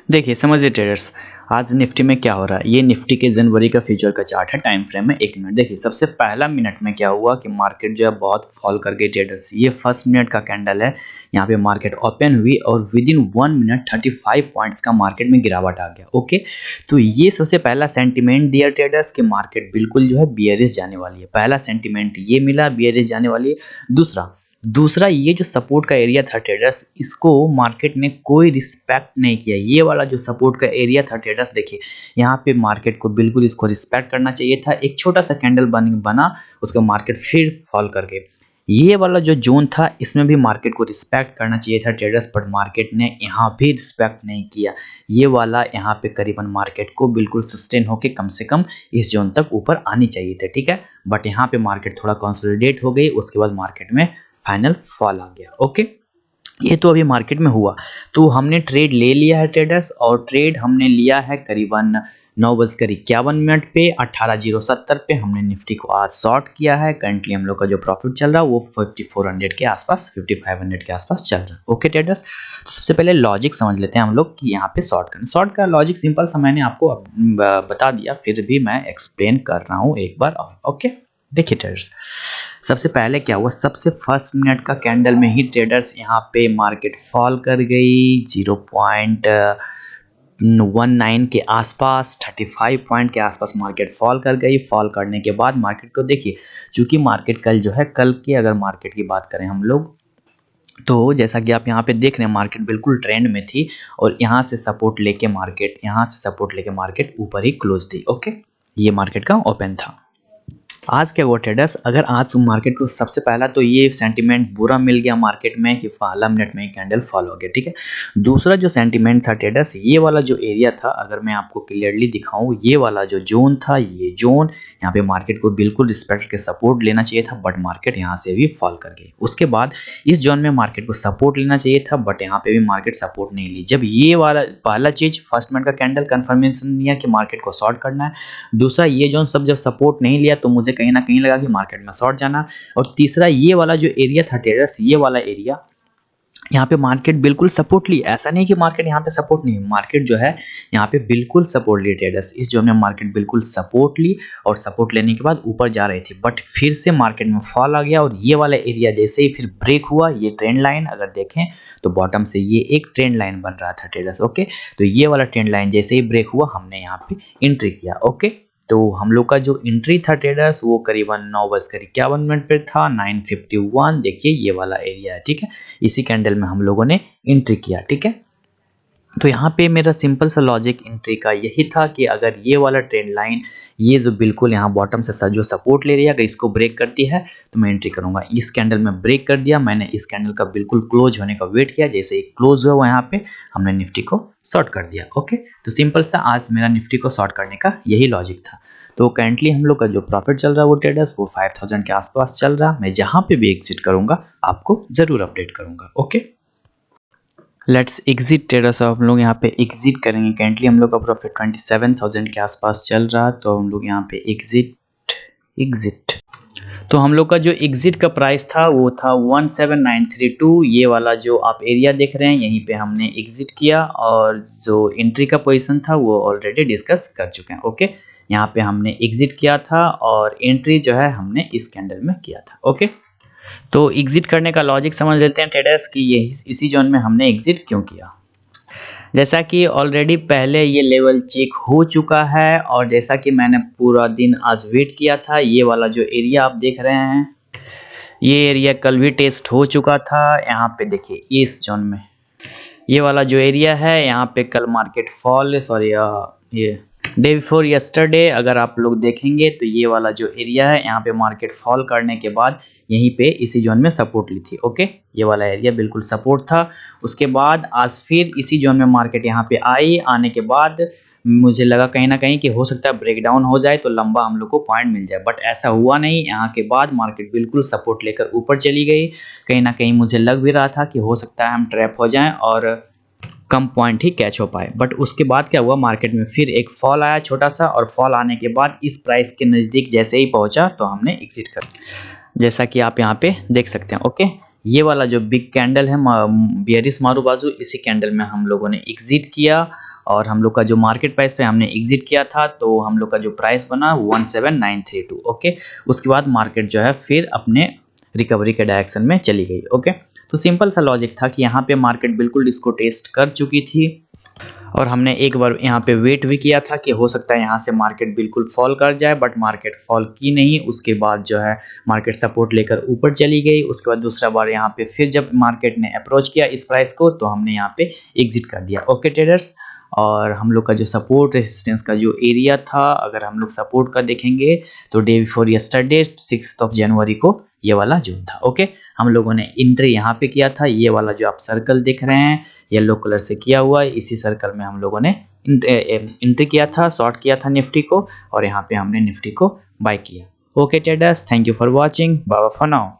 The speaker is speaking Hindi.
देखिए समझिए ट्रेडर्स, आज निफ्टी में क्या हो रहा है। ये निफ्टी के जनवरी का फ्यूचर का चार्ट है, टाइम फ्रेम है 1 मिनट। देखिए सबसे पहला मिनट में क्या हुआ कि मार्केट जो है बहुत फॉल कर गई ट्रेडर्स। ये फर्स्ट मिनट का कैंडल है, यहाँ पे मार्केट ओपन हुई और विद इन 1 मिनट 35 पॉइंट्स का मार्केट में गिरावट आ गया। ओके, तो ये सबसे पहला सेंटिमेंट दिया ट्रेडर्स कि मार्केट बिल्कुल जो है बियरिश जाने वाली है। पहला सेंटिमेंट ये मिला, बियरिश जाने वाली है। दूसरा ये जो सपोर्ट का एरिया था ट्रेडर्स, इसको मार्केट ने कोई रिस्पेक्ट नहीं किया। ये वाला जो सपोर्ट का एरिया था ट्रेडर्स, देखिए यहाँ पे मार्केट को बिल्कुल इसको रिस्पेक्ट करना चाहिए था। एक छोटा सा कैंडल बना, उसका मार्केट फिर फॉल कर गए। ये वाला जो जोन था इसमें भी मार्केट को रिस्पेक्ट करना चाहिए था ट्रेडर्स, बट मार्केट ने यहाँ भी रिस्पेक्ट नहीं किया। ये वाला यहाँ पे करीबन मार्केट को बिल्कुल सस्टेन होके कम से कम इस जोन तक ऊपर आनी चाहिए थे, ठीक है। बट यहाँ पे मार्केट थोड़ा कंसोलिडेट हो गई, उसके बाद मार्केट में फाइनल फॉल आ गया। ओके, ये तो अभी मार्केट में हुआ। तो हमने ट्रेड ले लिया है ट्रेडर्स, और ट्रेड हमने लिया है करीबन 9:51 पे 18,070 पे हमने निफ्टी को आज शॉर्ट किया है। करंटली हम लोग का जो प्रॉफिट चल रहा है वो 5400 के आसपास, 5500 के आसपास चल रहा है। ओके ट्रेडर्स, तो सबसे पहले लॉजिक समझ लेते हैं हम लोग कि यहाँ पे शॉर्ट करना। शॉर्ट का लॉजिक सिंपल सा मैंने आपको बता दिया, फिर भी मैं एक्सप्लेन कर रहा हूँ एक बार और। ओके, देखिए ट्रेडर्स, सबसे पहले क्या हुआ, सबसे फर्स्ट मिनट का कैंडल में ही ट्रेडर्स यहाँ पे मार्केट फॉल कर गई 0.19 के आसपास, 35 पॉइंट के आसपास मार्केट फॉल कर गई। फॉल करने के बाद मार्केट को देखिए, चूंकि मार्केट कल जो है, कल की अगर मार्केट की बात करें हम लोग, तो जैसा कि आप यहाँ पे देख रहे हैं मार्केट बिल्कुल ट्रेंड में थी और यहाँ से सपोर्ट लेके मार्केट ऊपर ही क्लोज थी। ओके, ये मार्केट का ओपन था। आज क्या हुआ ट्रेडर्स, अगर आज मार्केट को सबसे पहला तो ये सेंटीमेंट बुरा मिल गया मार्केट में कि पहला मिनट में ही कैंडल फॉल हो गया, ठीक है। दूसरा जो सेंटीमेंट था ट्रेडर्स, ये वाला जो एरिया था, अगर मैं आपको क्लियरली दिखाऊं, ये वाला जो जोन था, ये जोन यहाँ पे मार्केट को बिल्कुल रिस्पेक्ट के सपोर्ट लेना चाहिए था, बट मार्केट यहाँ से भी फॉल कर गई। उसके बाद इस जोन में मार्केट को सपोर्ट लेना चाहिए था, बट यहाँ पे भी मार्केट सपोर्ट नहीं ली। जब ये वाला पहला चीज फर्स्ट मिनट का कैंडल कंफर्मेशन दिया कि मार्केट को शॉर्ट करना है, दूसरा ये जोन सब जब सपोर्ट नहीं लिया तो मुझे कहीं ना कहीं लगा कि मार्केट में शॉर्ट जाना, और तीसरा ये वाला जो एरिया था ट्रेडर्स, ये वाला एरिया यहाँ पे मार्केट बिल्कुल सपोर्ट ली। ऐसा नहीं कि मार्केट यहाँ पे सपोर्ट नहीं, मार्केट जो है यहाँ पे बिल्कुल सपोर्ट ली ट्रेडर्स। इस जोन में मार्केट बिल्कुल सपोर्ट ली और सपोर्ट लेने के बाद ऊपर जा रही थी, बट फिर से मार्केट में फॉल आ गया। और ये वाला एरिया जैसे ही फिर ब्रेक हुआ, ये ट्रेंड लाइन अगर देखें तो बॉटम से ये एक ट्रेंड लाइन बन रहा था ट्रेडर्स। ओके, तो ये वाला ट्रेंड लाइन जैसे ही ब्रेक हुआ, हमने यहाँ पे एंट्री किया। ओके, तो हम लोग का जो एंट्री था ट्रेडर्स वो करीबन 9:51 पे था, 9:51। देखिए ये वाला एरिया है, ठीक है। इसी कैंडल में हम लोगों ने एंट्री किया, ठीक है। तो यहाँ पे मेरा सिंपल सा लॉजिक एंट्री का यही था कि अगर ये वाला ट्रेंड लाइन, ये जो बिल्कुल यहाँ बॉटम से जो सपोर्ट ले रही है, अगर इसको ब्रेक करती है तो मैं एंट्री करूँगा। इस कैंडल में ब्रेक कर दिया मैंने, इस कैंडल का बिल्कुल क्लोज होने का वेट किया, जैसे ही क्लोज हुआ यहाँ पे हमने निफ्टी को शॉर्ट कर दिया। ओके, तो सिंपल सा आज मेरा निफ्टी को शॉर्ट करने का यही लॉजिक था। तो करेंटली हम लोग का जो प्रॉफिट चल रहा है वो ट्रेडर्स वो 5000 के आसपास चल रहा। मैं जहाँ पे भी एग्जिट करूँगा आपको ज़रूर अपडेट करूँगा। Okay, let's exit traders. हम लोग यहाँ पे एग्जिट करेंगे। करेंटली हम लोग का प्रॉफिट 27000 के आसपास चल रहा, तो हम लोग यहाँ पे एग्जिट। तो हम लोग का जो एग्जिट का प्राइस था वो था 17932। ये वाला जो आप एरिया देख रहे हैं यहीं पे हमने एग्जिट किया, और जो एंट्री का पोजीशन था वो ऑलरेडी डिस्कस कर चुके हैं। ओके, यहाँ पे हमने एग्जिट किया था और एंट्री जो है हमने इस कैंडल में किया था। ओके, तो एग्जिट करने का लॉजिक समझ लेते हैं ट्रेडर्स कि ये इसी जोन में हमने एग्जिट क्यों किया। जैसा कि ऑलरेडी पहले ये लेवल चेक हो चुका है, और जैसा कि मैंने पूरा दिन आज वेट किया था, ये वाला जो एरिया आप देख रहे हैं, ये एरिया कल भी टेस्ट हो चुका था। यहाँ पे देखिए इस जोन में ये वाला जो एरिया है, यहाँ पे कल मार्केट फॉल, सॉरी ये डे बिफोर यस्टरडे अगर आप लोग देखेंगे तो ये वाला जो एरिया है, यहाँ पे मार्केट फॉल करने के बाद यहीं पे इसी जोन में सपोर्ट ली थी। ओके, ये वाला एरिया बिल्कुल सपोर्ट था। उसके बाद आज फिर इसी जोन में मार्केट यहाँ पे आई। आने के बाद मुझे लगा कहीं ना कहीं कि हो सकता है ब्रेकडाउन हो जाए तो लंबा हम लोग को पॉइंट मिल जाए, बट ऐसा हुआ नहीं। यहाँ के बाद मार्केट बिल्कुल सपोर्ट लेकर ऊपर चली गई। कहीं ना कहीं मुझे लग भी रहा था कि हो सकता है हम ट्रैप हो जाएं और कम पॉइंट ही कैच हो पाए, बट उसके बाद क्या हुआ, मार्केट में फिर एक फॉल आया छोटा सा, और फॉल आने के बाद इस प्राइस के नज़दीक जैसे ही पहुंचा तो हमने एग्जिट कर दिया, जैसा कि आप यहाँ पे देख सकते हैं। ओके, ये वाला जो बिग कैंडल है बियरिश मारू बाजू, इसी कैंडल में हम लोगों ने एग्जिट किया, और हम लोग का जो मार्केट प्राइस पे हमने एग्जिट किया था, तो हम लोग का जो प्राइस बना 17932। ओके, उसके बाद मार्केट जो है फिर अपने रिकवरी के डायरेक्शन में चली गई। ओके, तो सिंपल सा लॉजिक था कि यहाँ पे मार्केट बिल्कुल इसको टेस्ट कर चुकी थी और हमने एक बार यहाँ पे वेट भी किया था कि हो सकता है यहाँ से मार्केट बिल्कुल फॉल कर जाए, बट मार्केट फॉल की नहीं। उसके बाद जो है मार्केट सपोर्ट लेकर ऊपर चली गई। उसके बाद दूसरा बार यहाँ पे फिर जब मार्केट ने अप्रोच किया इस प्राइस को, तो हमने यहाँ पे एग्जिट कर दिया। ओके ट्रेडर्स, और हम लोग का जो सपोर्ट रेजिस्टेंस का जो एरिया था, अगर हम लोग सपोर्ट का देखेंगे तो डे बिफोर यस्टरडे 6 जनवरी को ये वाला जोन था। ओके, हम लोगों ने एंट्री यहाँ पे किया था, ये वाला जो आप सर्कल देख रहे हैं येलो कलर से किया हुआ है, इसी सर्कल में हम लोगों ने एंट्री किया था, शॉर्ट किया था निफ्टी को, और यहाँ पे हमने निफ्टी को बाय किया। Okay traders, thank you for watching, bye bye for now.